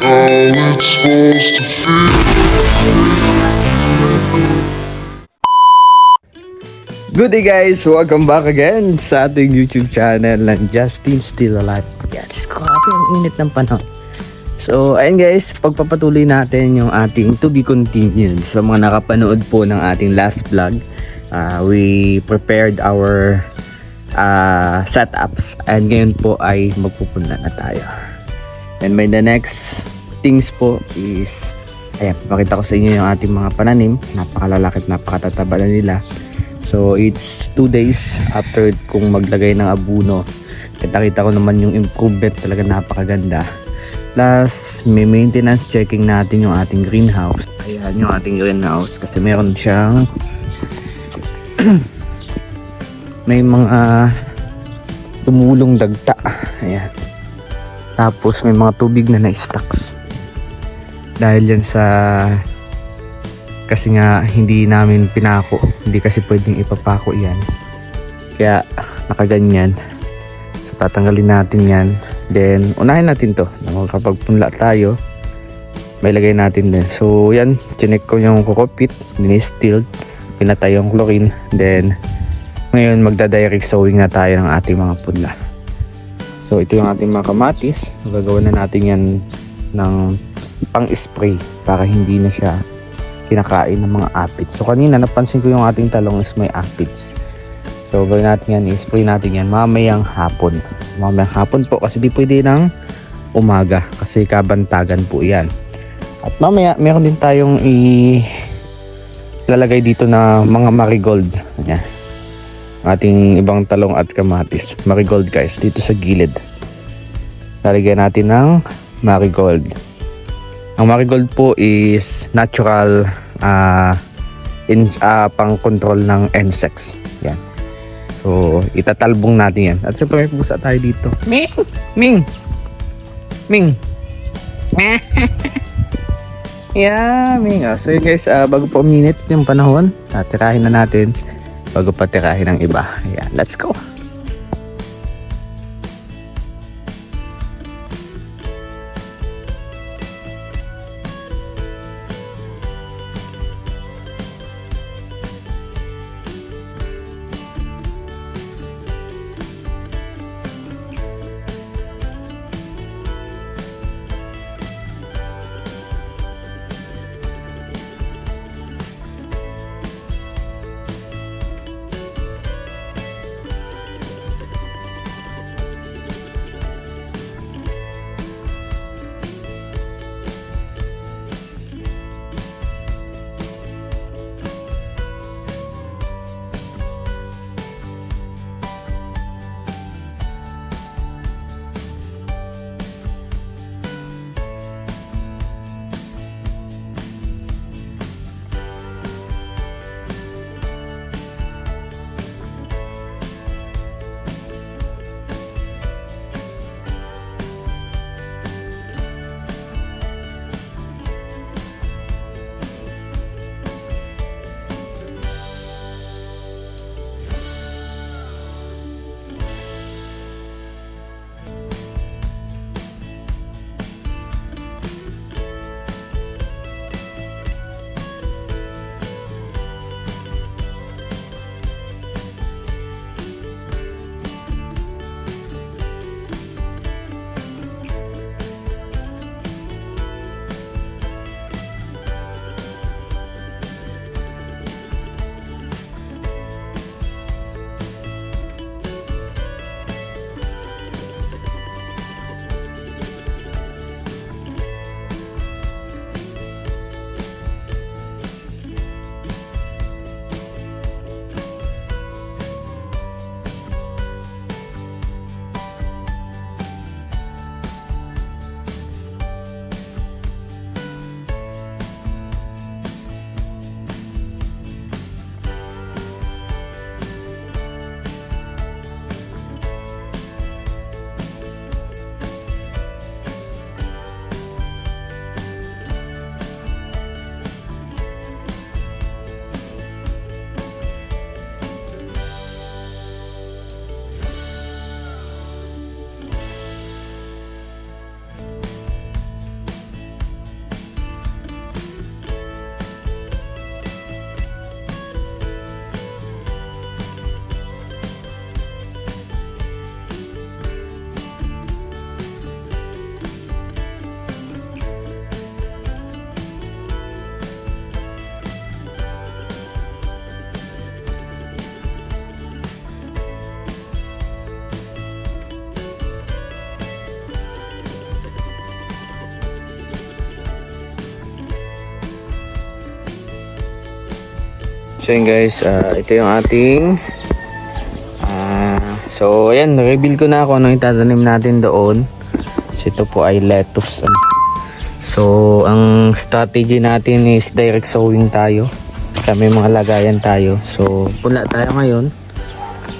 How it's supposed to feel. Good day guys! Welcome back again sa ating YouTube channel ng Justin Still Alive. Yes, grabe ang init ng panahon. So, ayun guys, pagpapatuloy natin yung ating to be continued. Sa mga nakapanood po ng ating last vlog, we prepared our setups and ngayon po ay magpupunla na tayo. And by the next things po is, ayan, pakita ko sa inyo yung ating mga pananim. Napakalalaki at napakatataba na nila. So it's 2 days after kung maglagay ng abuno. Kita ko naman yung improvement, talaga napakaganda. Plus may maintenance checking natin yung ating greenhouse. Ayan yung ating greenhouse kasi meron siyang may mga tumulong dagta. Ayan. Tapos may mga tubig na na-stocks. Dahil yan sa kasi nga hindi namin pinako, hindi kasi pwedeng ipapako yan, kaya nakaganyan. So tatanggalin natin yan, then unahin natin to kapag punla tayo, may lagay natin din. So yan, chinek ko yung kokopit, dinistill, pinatay yung chlorine, then ngayon magda-direct sowing na tayo ng ating mga punla. So ito yung ating mga kamatis, gagawin na natin yan ng pang-spray para hindi na siya kinakain ng mga aphids. So kanina napansin ko yung ating talong is may aphids. So gawin natin yan, i-spray natin yan mamayang hapon. Mamayang hapon po kasi di pwede ng umaga kasi kabantagan po yan. At mamaya meron din tayong ilalagay dito na mga marigold. Yan. Ating ibang talong at kamatis. Marigold guys, dito sa gilid. Lalagyan natin ng marigold. Ang marigold po is natural pang control ng insects. Yan. So, itatalbong natin yan. At syempre may pusa tayo dito. Ming! Ming! Ming! Yeah, Ming. So yun guys, bago po uminit yung panahon, tirahin na natin bago pa tirahin ang iba. Yan, let's go! So yun guys, ito yung ating so ayan, reveal ko na kung ano itatanim natin doon. So ito po ay lettuce. So ang strategy natin is direct sowing tayo. Kami mga lagayan tayo. So pula tayo ngayon.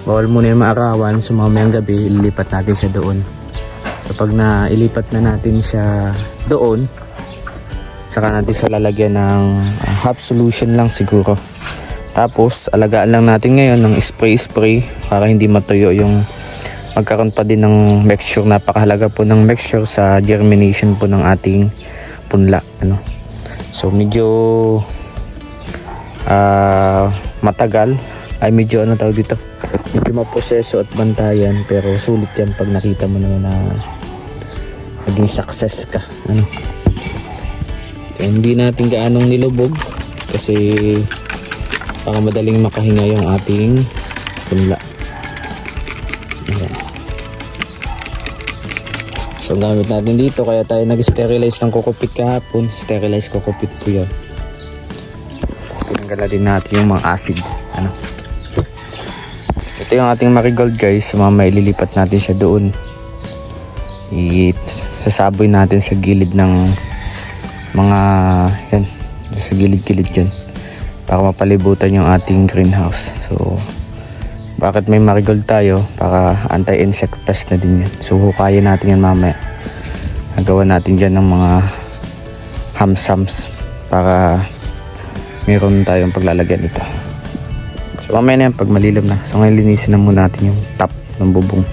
Bawal muna yung maarawan. So mamayang gabi ilipat natin siya doon. So pag nailipat na natin siya doon, saka natin siya lalagyan ng half solution lang siguro. Tapos alagaan lang natin ngayon ng spray para hindi matuyo yung magkaroon pa din ng mixture. Napakahalaga po ng mixture sa germination po ng ating punla, ano. So medyo matagal ay medyo ano tawag dito, medyo maproseso at bantayan, pero sulit yan pag nakita mo naman na naging success ka, ano. Kaya hindi natin gaanong nilubog kasi para madaling makahinga yung ating punla. Ayan. So gamit natin dito, kaya tayo nag-sterilize ng kokopit kahapon. Sterilize kokopit po yun. Tapos tinanggal din natin yung mga acid, ano. Ito yung ating marigold guys. Mamaya ililipat natin siya doon. Sasaboy natin sa gilid ng mga yan, sa gilid-gilid dyan, para mapalibutan yung ating greenhouse. So bakit may marigold tayo? Para anti-insect pest na din yan. So hukayin natin yan mamaya. Nagawa natin dyan ng mga hamsams para meron tayong paglalagyan nito. So mamaya na yan pag malilim na. So ngayon linisin na muna natin yung top ng bubong.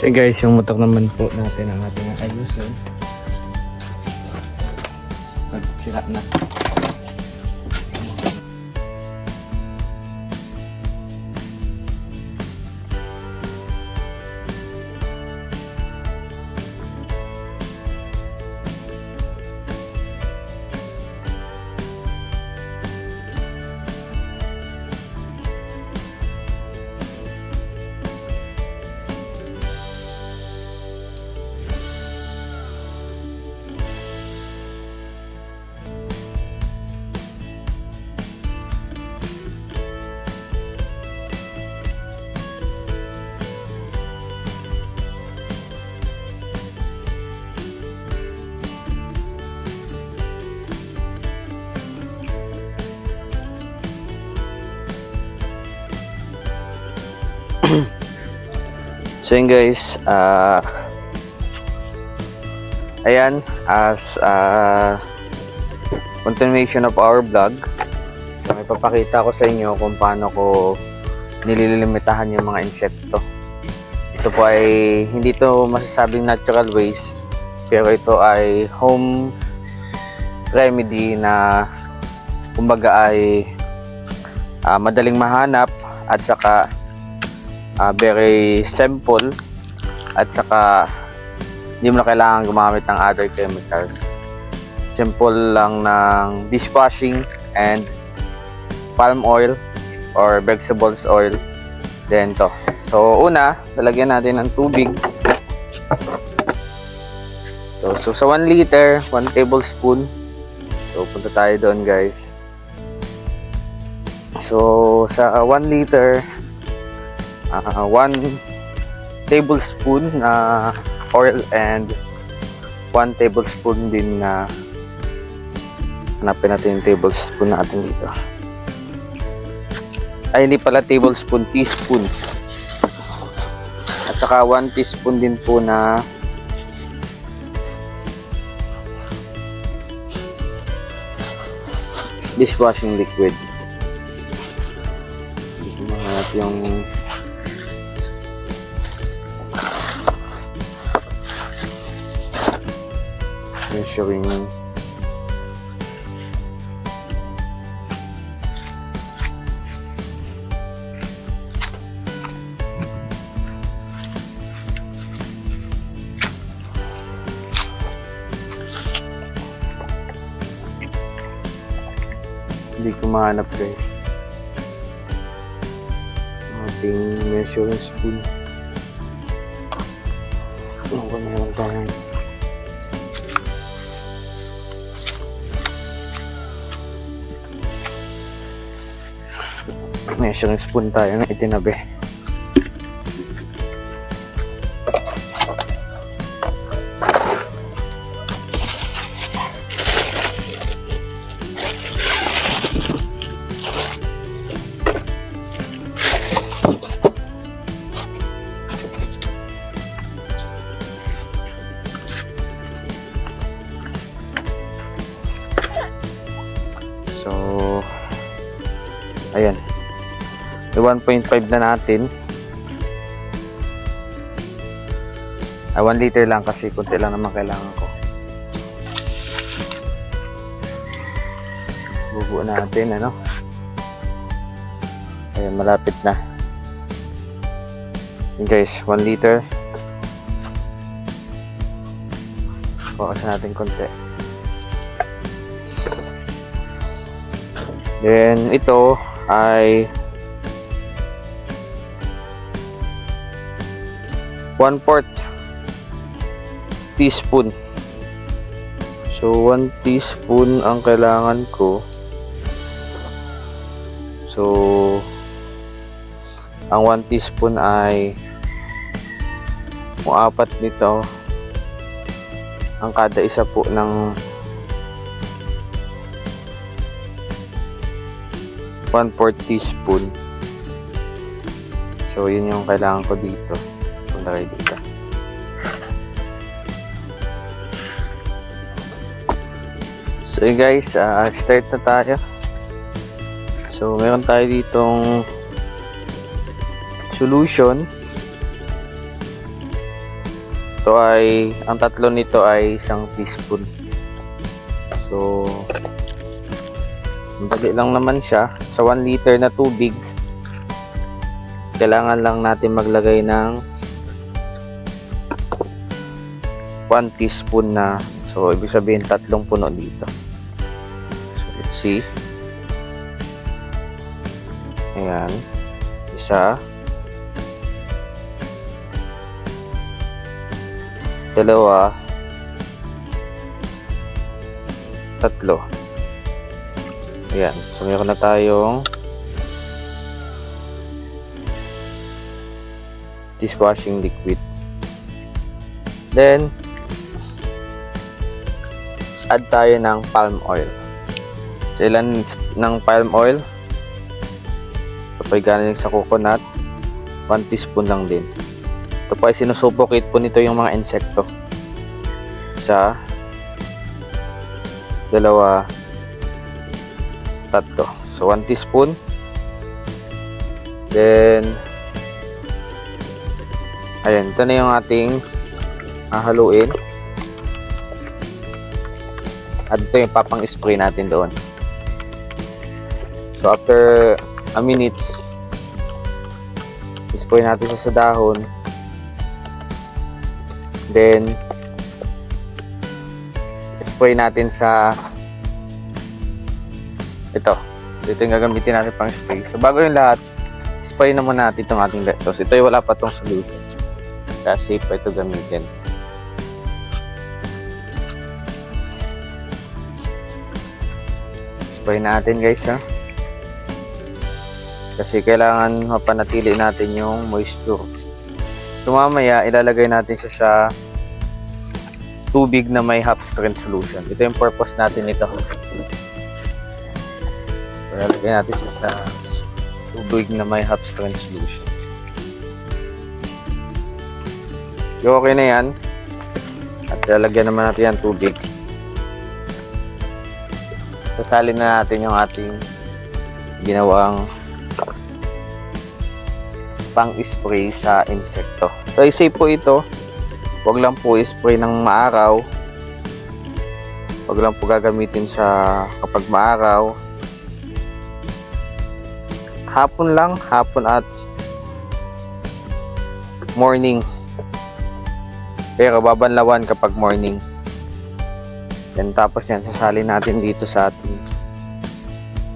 So guys, yung motor naman po natin ang ating ayusin. Nagsira na. So yun guys, Ayan, as continuation of our vlog, so may papakita ko sa inyo kung paano ko nililimitahan yung mga insekto. Ito po ay hindi to masasabing natural ways, pero ito ay home remedy na kumbaga ay madaling mahanap at saka very simple at saka hindi mo na kailangan gumamit ng other chemicals. Simple lang ng dishwashing and palm oil or vegetables oil. Then to. So una, lalagyan natin ng tubig. So sa 1 liter, 1 tablespoon. So punta tayo doon, guys. So sa 1 liter, 1 tablespoon na oil and 1 tablespoon din na hanapin natin yung tablespoon natin dito. Ay, hindi pala tablespoon, teaspoon. At saka 1 teaspoon din po na dishwashing liquid. Dito mahanap yung measuring hindi ko mahanap, guys, ating measuring spoon. Ano ba meron tayong measuring spoon tayo na itinabi. So ayan, 1.5 na natin. 1 liter lang kasi kunti lang naman kailangan ko. Bubuo natin, ano. Ayan, malapit na. Ayan, guys, 1 liter. Bawasan natin konti. Then ito ay 1/4 teaspoon. So 1 teaspoon ang kailangan ko. So ang 1 teaspoon ay kung 4 nito ang kada isa po ng 1/4 teaspoon. So yun yung kailangan ko dito. Punta kayo dito. So yun, guys, start na tayo. So meron tayo ditong solution. Ito ay, ang tatlo nito ay 1 teaspoon. So madali lang naman siya. Sa 1 liter na tubig, kailangan lang natin maglagay ng 1 teaspoon na. So ibig sabihin 3 puno dito. So let's see. Ayan, isa, dalawa, 3. Ayan, so meron na tayong dishwashing liquid. Then add tayo ng palm oil. So ilan ng palm oil? Ito po ay galing sa coconut. 1 teaspoon lang din. Ito po ay sinusuffocate po nito yung mga insekto. isa, dalawa, tatlo. So 1 teaspoon. Then ayan, ito na yung ating hahaluin. At ito yung papang spray natin doon. So after a minutes, spray natin siya sa dahon. Then spray natin sa ito. So ito yung gagamitin natin pang spray. So bago yung lahat, spray na muna natin itong ating lettuce. Ito yung wala pa itong solution. Kaya safe pa ito gamitin. Spray natin guys ha. Kasi kailangan mapanatili natin yung moisture. So mamaya ilalagay natin siya sa tubig na may half strength solution. Ito yung purpose natin nito. Ilalagay natin siya sa tubig na may half strength solution. So okay na yan. At ilalagyan naman natin yan tubig. Sasalin na natin yung ating ginawang pang-spray sa insekto. So i-save po ito. Huwag lang po i-spray ng maaraw. Huwag lang po gagamitin sa kapag maaraw. Hapon lang, hapon at morning. Pero babanlawan kapag morning. Then tapos yan, sasalin natin dito sa ating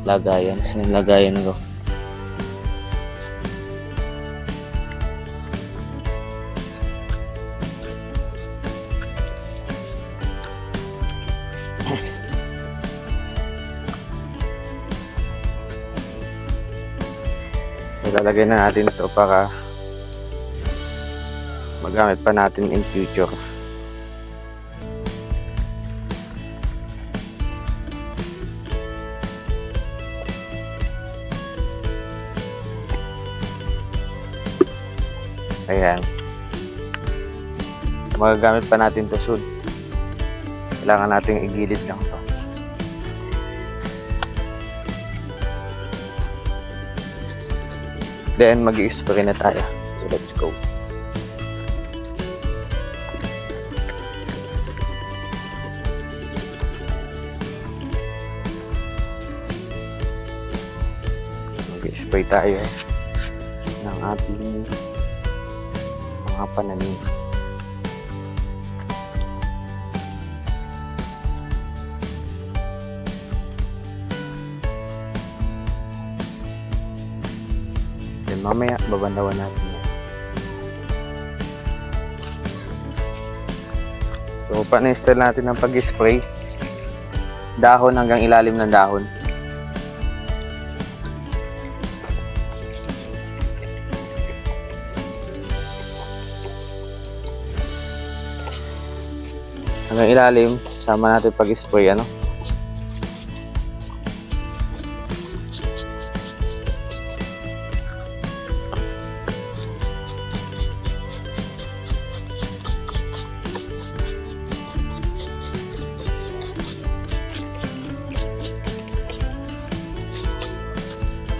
lagayan. Saan yung lagayan ko? Ilalagay na natin ito para magamit pa natin in future. Ayan. Magagamit pa natin ito soon. Kailangan natin igilid lang ito. Then mag-i-spray na tayo. So let's go. So mag-i-spray tayo ng ating mga pananim. Then mamaya babandawan natin yan. So pa-install natin ang pag-spray, dahon hanggang ilalim ng dahon. Hanggang ilalim, sama natin pag-spray, ano?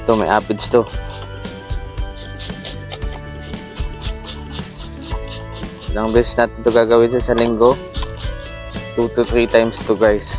Ito, may aphids to. Ilang beses natin ito gagawin sa linggo. 2 to 3 times to guys.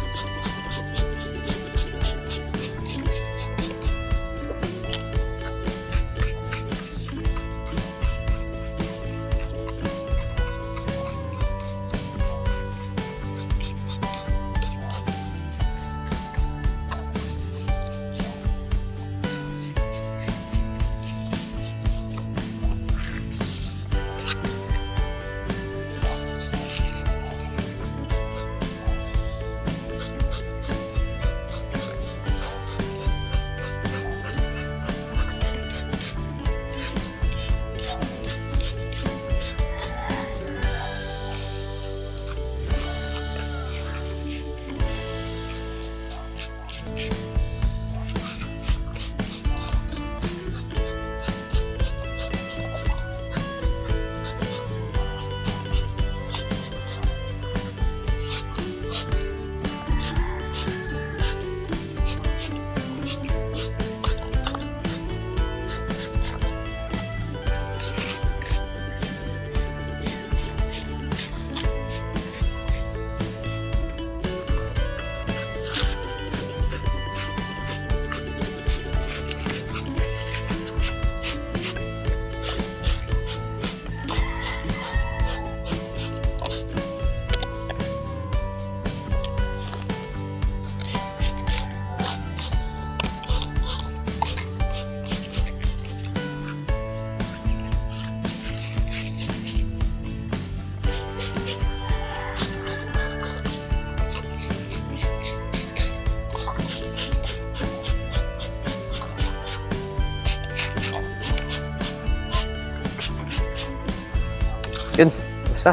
Basta.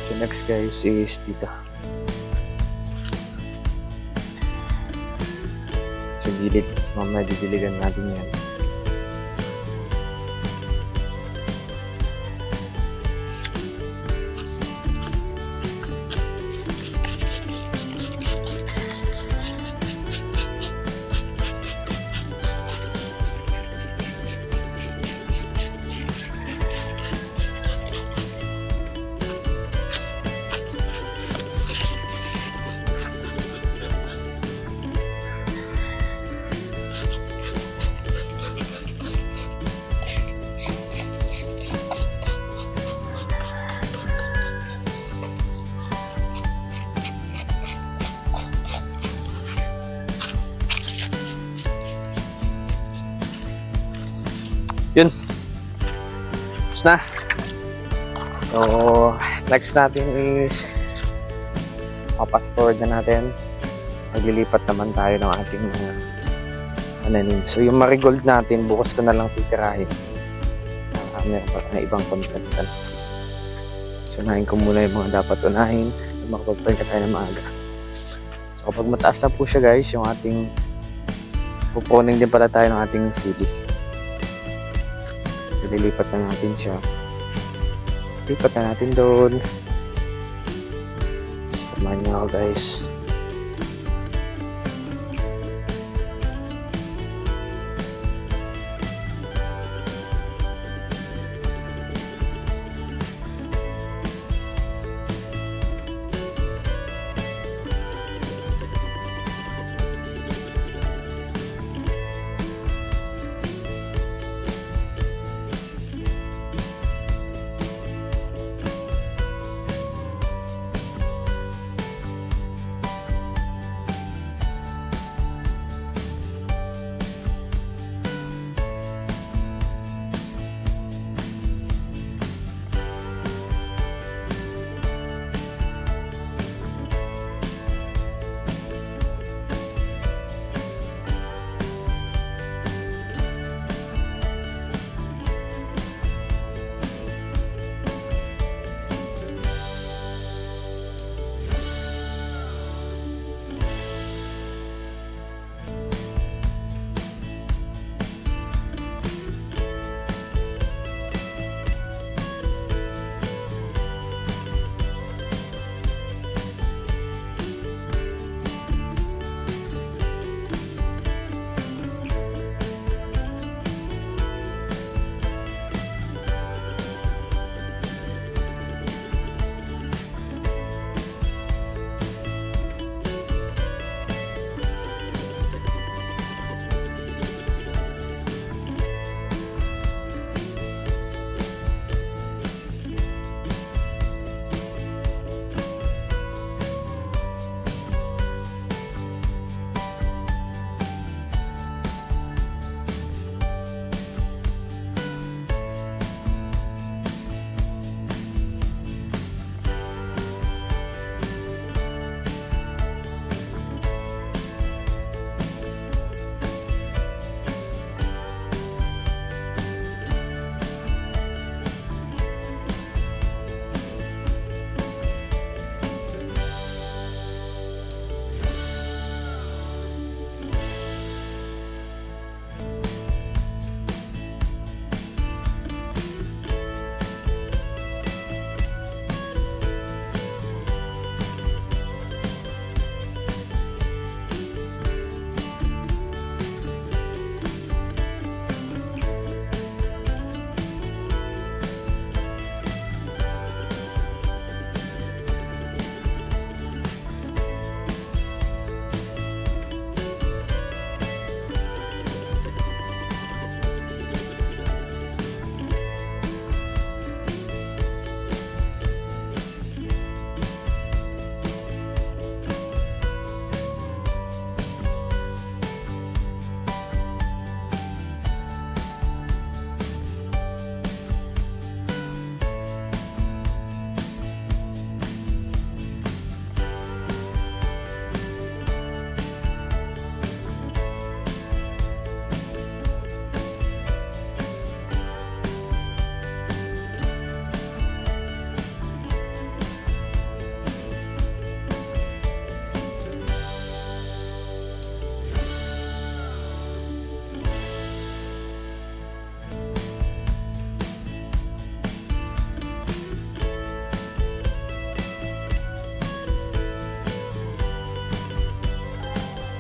So next guys is dito. Sa gilid. So mamaya didiligan natin yan. Yun. Tapos na. So, next natin is pass forward na natin. Maglilipat naman tayo ng ating mga pananim. So, yung marigold natin, bukas ko na lang titirahin. Meron pa na ibang content. So, unahin ko muna yung mga dapat unahin. Makapagpalit tayo ng maaga. So, kapag mataas na po siya guys, yung ating pupuning din pala tayo ng ating CD. Lilipat na natin siya. Lipat na natin doon. Samahan niyo ako guys.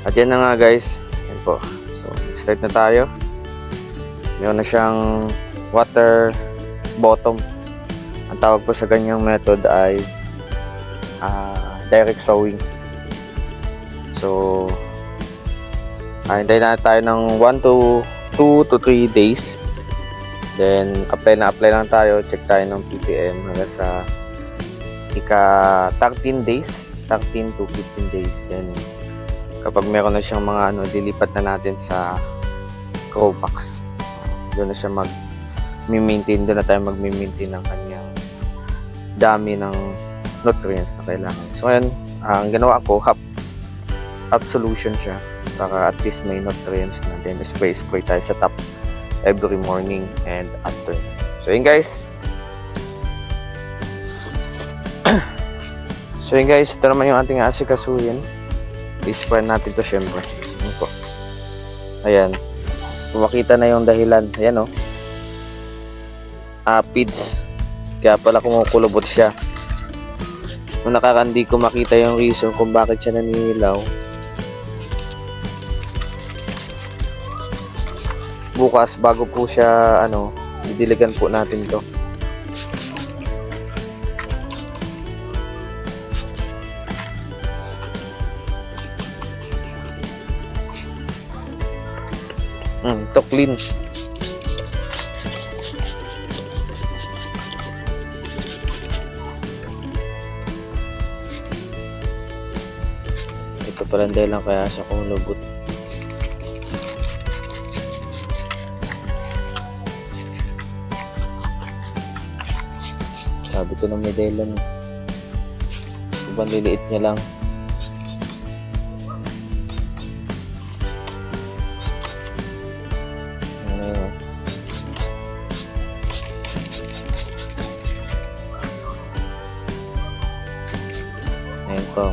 At yan na nga guys. Yan po. So, start na tayo. Meron na siyang water bottom. Ang tawag po sa ganyang method ay direct sowing. So, hintayin na tayo ng 1 to 2 to 3 days. Then, apply lang tayo. Check tayo ng ppm hanggang sa ika 13 days. 13 to 15 days. Then, kapag meron na siyang mga dilipat na natin sa grow box. Doon na siya mag-maintain. Doon na tayo mag-maintain ng kanyang dami ng nutrients na kailangan. So, ngayon, ang ginawa ko, half solution siya para at least may nutrients na. Then, spray tayo sa top every morning and afternoon. So, yun guys. So, yun guys. Ito naman yung ating asikasuhin. I-spray natin to syempre. Ayan po. Ayan. Makita na yung dahilan. Ayan o. Aphids. Kaya pala kumukulubot siya. Nung nakakandi ko makita yung reason kung bakit siya naninilaw. Bukas bago po siya didiligan po natin to. To clean. Ito pala dahil lang kaya siya kumulubot. Sabi ko na may dahilan. Sobrang liliit niya lang. Ayan po.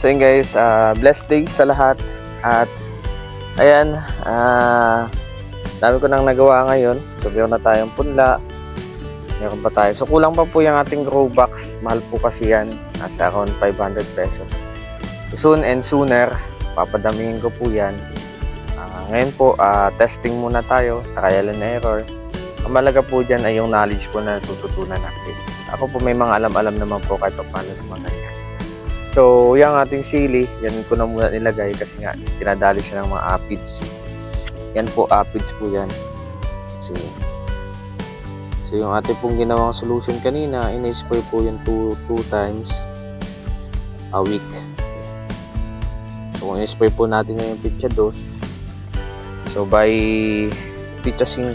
So yun guys, blessed day sa lahat. At ayan, dami ko nang nagawa ngayon. So meron na tayong punla. Meron pa tayo. So kulang pa po yung ating grow box. Mahal po kasi yan. Nasa around 500 pesos. So, soon and sooner, papadamihin ko po yan. Ngayon po, testing muna tayo. Trial and error. Ang malaga po dyan ay yung knowledge po na natututunan natin. Ako po may mga alam-alam naman po kahit paano sa mga ganyan. So, yung ating sili, yan ko na muna nilagay kasi nga, pinadali siya ng mga aphids. Yan po, aphids po yan. So yung ating pong ginawang solution kanina, in-spray po yung 2 times a week. So, kung in-spray po natin yung pitcha 2, so by pitcha 5,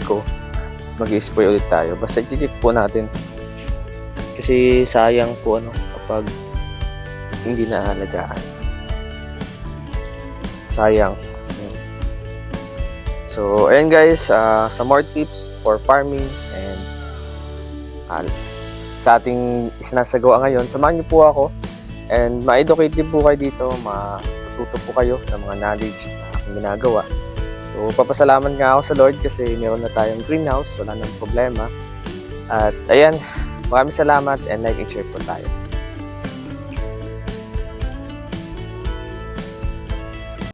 mag-spray ulit tayo. Basta i-check po natin. Kasi sayang po kapag hindi naalagaan. Sayang. So, ayan guys, some more tips for farming and sa ating isinasagawa ngayon. Samahan niyo po ako and ma-educate din po kayo dito, matututo po kayo ng mga knowledge na aking ginagawa. So, papasalamat nga ako sa Lord kasi meron na tayong greenhouse, wala nang problema. At ayan, maraming salamat and like and share po tayo.